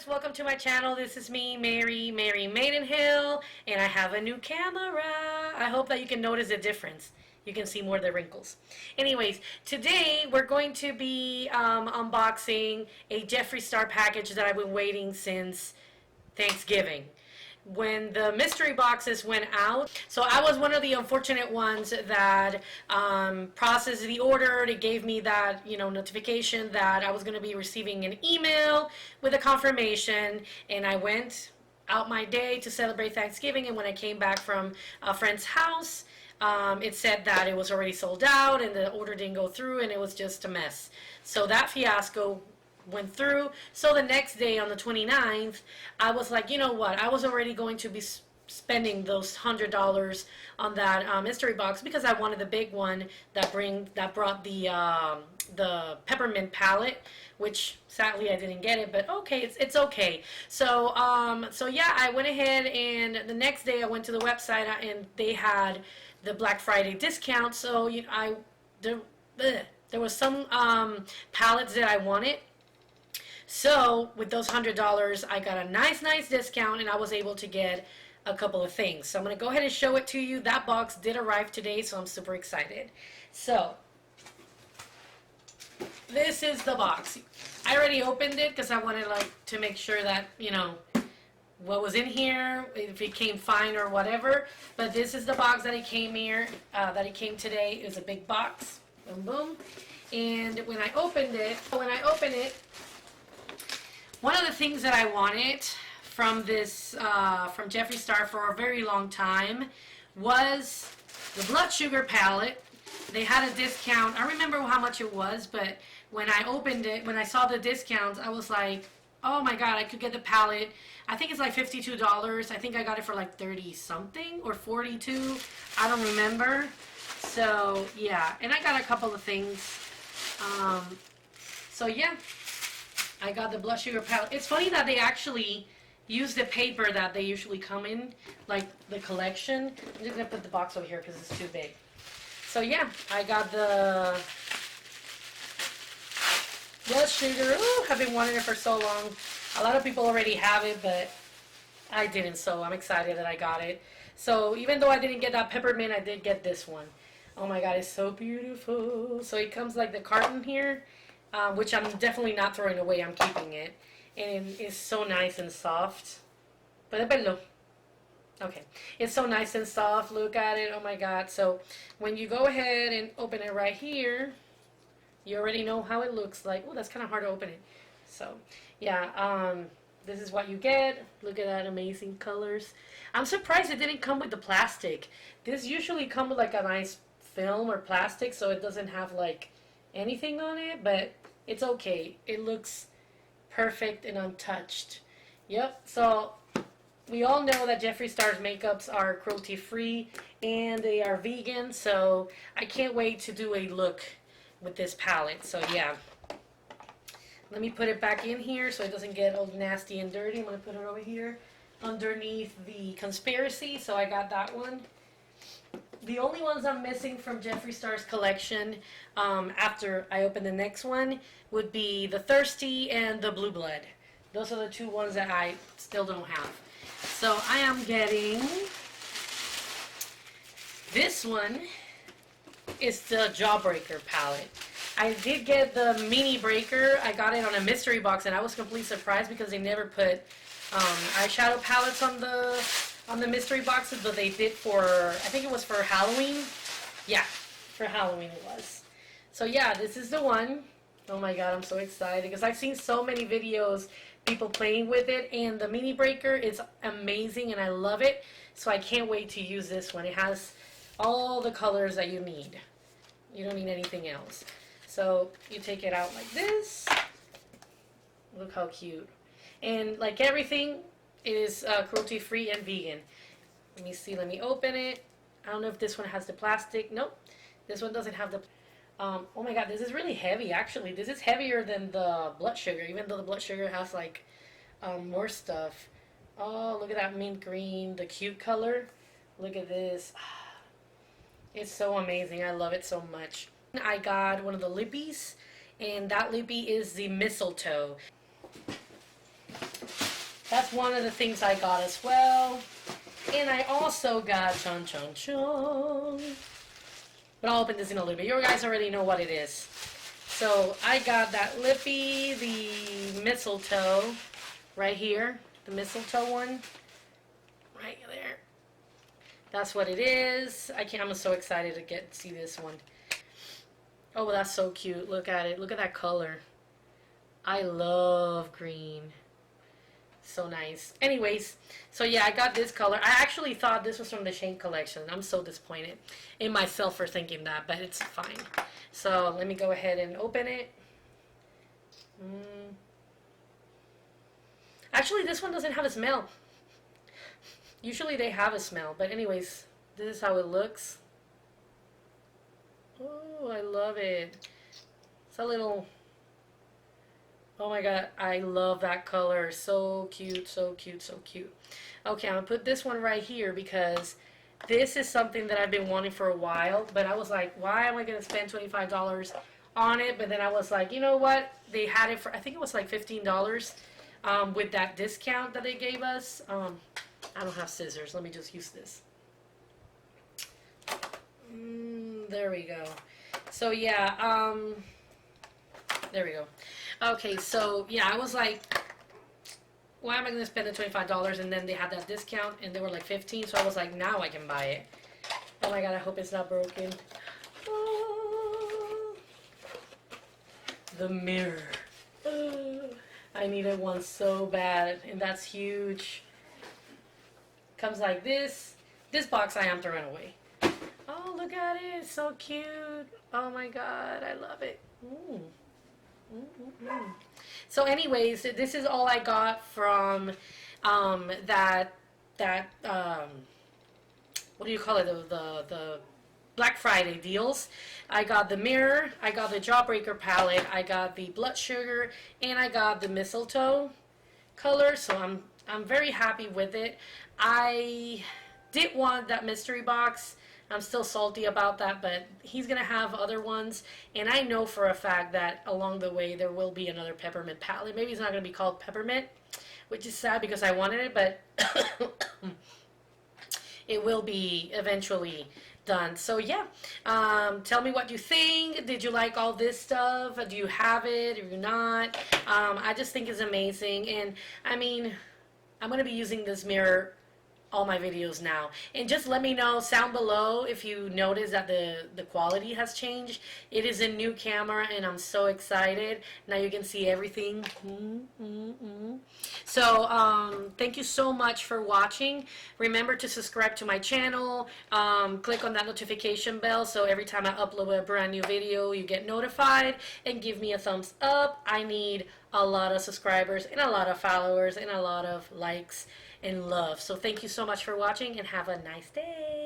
viewers, welcome to my channel. This is me, Mary Maidenhill, and I have a new camera. I hope that you can notice the difference. You can see more of the wrinkles. Anyways, today we're going to be unboxing a Jeffree Star package that I've been waiting since Thanksgiving, when the mystery boxes went out. So I was one of the unfortunate ones that processed the order. It gave me that, notification that I was going to be receiving an email with a confirmation, and I went out my day to celebrate Thanksgiving, and when I came back from a friend's house, it said that it was already sold out and the order didn't go through, and it was just a mess. So that fiasco went through. So the next day, on the 29th, I was like, you know what, I was already going to be spending those $100 on that mystery box because I wanted the big one that brought the peppermint palette, which sadly I didn't get it, but okay, it's okay. So yeah, I went ahead, and the next day I went to the website and they had the Black Friday discount. So there was some palettes that I wanted. So with those $100, I got a nice discount, and I was able to get a couple of things. So I'm going to go ahead and show it to you. That box did arrive today, so I'm super excited. So this is the box. I already opened it because I wanted to make sure that, what was in here, if it came fine or whatever. But this is the box that it came here, that it came today. It was a big box. Boom, boom. And when I opened it, one of the things that I wanted from this, from Jeffree Star for a very long time was the blood sugar palette. They had a discount. I don't remember how much it was, but when I opened it, when I saw the discounts, I was like, oh my god, I could get the palette. I think it's like $52. I think I got it for like 30 something or 42. I don't remember. So yeah, and I got a couple of things. So yeah, I got the blush sugar palette. It's funny that they actually use the paper that they usually come in, like the collection. I'm just going to put the box over here because it's too big. So yeah, I got the blush sugar. Ooh, I've been wanting it for so long. A lot of people already have it, but I didn't, so I'm excited that I got it. So even though I didn't get that peppermint, I did get this one. Oh my god, it's so beautiful. So it comes like the carton here, which I'm definitely not throwing away. I'm keeping it. And it's so nice and soft. Okay. It's so nice and soft. Look at it. Oh my god. So when you go ahead and open it right here, you already know how it looks like. Oh, that's kind of hard to open it. So yeah, this is what you get. Look at that amazing colors. I'm surprised it didn't come with the plastic. This usually comes with like a nice film or plastic, so it doesn't have like anything on it, but it's okay. It looks perfect and untouched. Yep. So we all know that Jeffree Star's makeups are cruelty free and they are vegan, so I can't wait to do a look with this palette. So yeah, let me put it back in here so it doesn't get all nasty and dirty. I'm going to put it over here underneath the conspiracy. So I got that one. The only ones I'm missing from Jeffree Star's collection, after I open the next one, would be the Thirsty and the Blue Blood. Those are the two ones that I still don't have. So I am getting this one. It's the Jawbreaker palette. I did get the mini breaker. I got it on a mystery box, and I was completely surprised because they never put eyeshadow palettes on the mystery boxes, but they did for, I think it was for Halloween. Yeah, for Halloween it was. So yeah, this is the one. Oh my god, I'm so excited because I've seen so many videos, people playing with it, and the mini breaker is amazing and I love it. So I can't wait to use this one. It has all the colors that you need. You don't need anything else. So you take it out like this. Look how cute. And like everything, it is cruelty free and vegan. Let me see, let me open it. I don't know if this one has the plastic. Nope, this one doesn't have the oh my god, this is really heavy actually. This is heavier than the blood sugar, even though the blood sugar has like more stuff. Oh, look at that mint green, the cute color. Look at this. It's so amazing. I love it so much. I got one of the lippies, and that lippy is the mistletoe. That's one of the things I got as well. And I also got chon chon chon. But I'll open this in a little bit. You guys already know what it is. So I got that Lippy, the mistletoe, right here. The mistletoe one. Right there. That's what it is. I'm so excited to see this one. Oh, well, that's so cute. Look at it. Look at that color. I love green. So nice. Anyways, so yeah, I got this color. I actually thought this was from the Shane collection. I'm so disappointed in myself for thinking that, but it's fine. So let me go ahead and open it. Actually, this one doesn't have a smell. Usually they have a smell, but anyways, this is how it looks. Oh, I love it. It's a little... Oh my god, I love that color. So cute, so cute, so cute. Okay, I'm going to put this one right here because this is something that I've been wanting for a while. But I was like, why am I going to spend $25 on it? But then I was like, you know what? They had it for, I think it was like $15 with that discount that they gave us. I don't have scissors. Let me just use this. There we go. So yeah, there we go. Okay, so yeah, I was like, why am I going to spend the $25? And then they had that discount and they were like 15, so I was like, now I can buy it. Oh my god, I hope it's not broken. Oh, the mirror. Oh, I needed one so bad, and that's huge. Comes like this. This box I am throwing away. Oh, look at it. It's so cute. Oh my god, I love it. Ooh. So anyways, this is all I got from that what do you call it, the Black Friday deals. I got the mirror, I got the Jawbreaker palette, I got the blood sugar, and I got the mistletoe color. So I'm very happy with it. I did want that mystery box. I'm still salty about that, but he's going to have other ones. And I know for a fact that along the way there will be another peppermint palette. Maybe it's not going to be called peppermint, which is sad because I wanted it, but it will be eventually done. So yeah, tell me what you think. Did you like all this stuff? Do you have it or not? I just think it's amazing. And I mean, I'm going to be using this mirror all my videos now, and just let me know down below if you notice that the quality has changed. It is a new camera and I'm so excited. Now you can see everything. So thank you so much for watching. Remember to subscribe to my channel, click on that notification bell so every time I upload a brand new video you get notified, and give me a thumbs up. I need a lot of subscribers and a lot of followers and a lot of likes and love. So thank you so much for watching and have a nice day.